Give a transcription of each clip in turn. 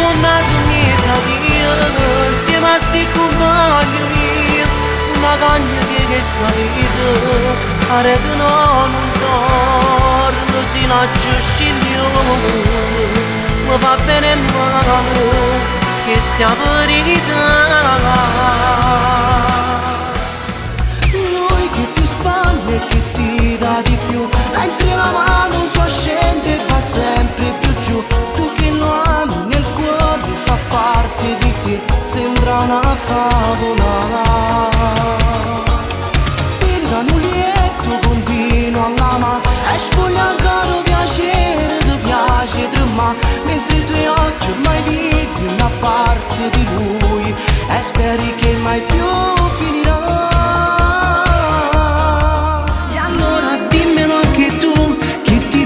tornato in mezzo a via, insieme a sti compagni miei, una cagna che sta vita, a rete non torna, si nasce sciglione, mi fa bene e male, che stia verità. Lui che ti spalla e che ti dà di più, mentre la mano sua scende e va sempre più giù. Tu che lo ami nel cuore, fa parte di te, sembra una favola. Per da un lieto continua all'ama, e spoglia caro piacere, ti piace trema, mentre i tuoi occhi ormai vivi una parte di lui, e speri che mai più finirà.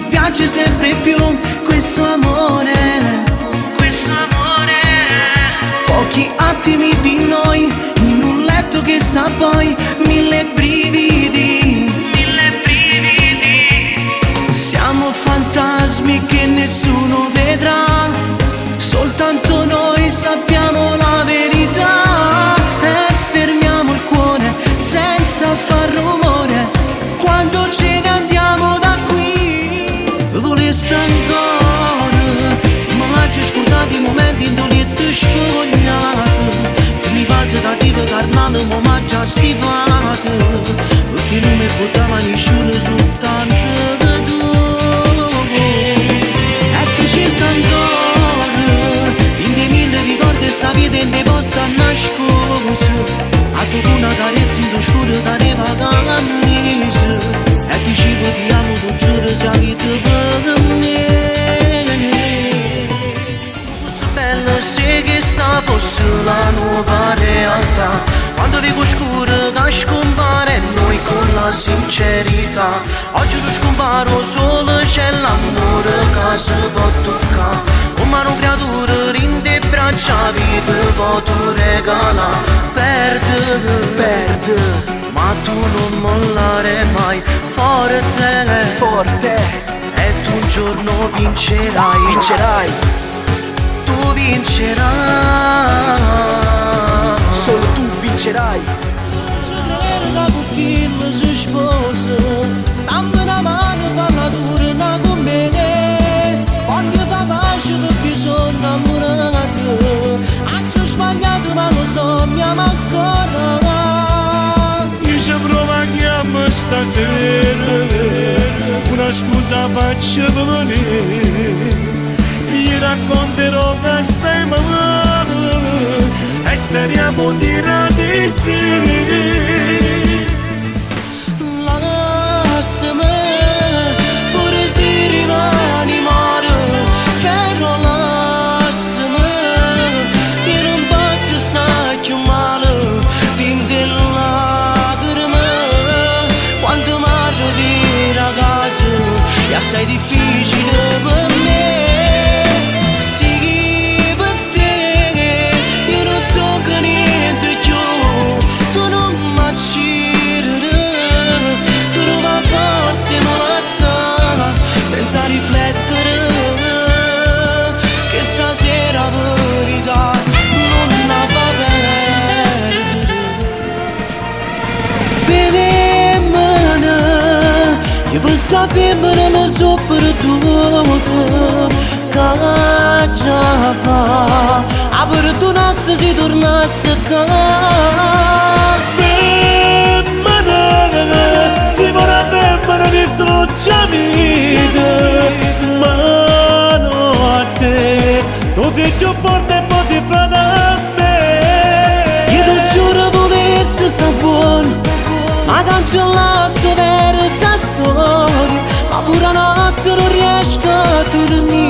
Piace sempre più questo amore, pochi attimi di noi in un letto che sa poi mille brividi, siamo fantasmi che nessuno vedrà, soltanto noi sappiamo la verità, e fermiamo il cuore senza far rumore quando ce ne andiamo da qui. Volessi ancora, ma l'hai scordato i momenti in cui ti spogliato, che mi fa sedativa carnale, ma m'ha già stivato, perché non mi portava nessuno soltanto che tu. E ti cerco ancora, in dei mille ricordi sta vita in te possa nascosto, a tu una carezza in tuo scuro che arriva a camisa, e dicevo ti amo, tu giuro se la vita per me. Fosse bello se che sta fosse la nuova realtà, quando vedo scuro che scompare noi con la sincerità. Oggi non scomparo solo, c'è l'amore che si può toccare, come una creatura rinde braccia, vita può tu regala. Perde, ma tu non mollare mai, forte, e tu un giorno vincerai, tu vincerai, solo tu vincerai. Se crede da chi si sposa, dammi una mano, falla dura con me, voglio fa pace perché sono innamorato, ho sbagliato ma lo so, mi ama ancora. Provaghiamo stasera, una scusa faccio venire, gli racconterò che stai male e speriamo di sì. Lasciami, pure se rimani male, che non lasciami, io non posso stare più male, e assai difficile per me, sì per te, io non so che niente più, tu non mi uccidere, tu non va forse me la sa, senza riflettere, che stasera verità non la fa perdere. Io questa femmina mi so perduta, che già fa, a perdonarsi si tornasse qua. Femmina, si vorrà femmina distruggiami, ma no a te, tu sei più forte e poi ti fa da me. Io ti giuro volessi sta buono, ma cancellasse vero sta storia, ma pure notte non riesco a dormire.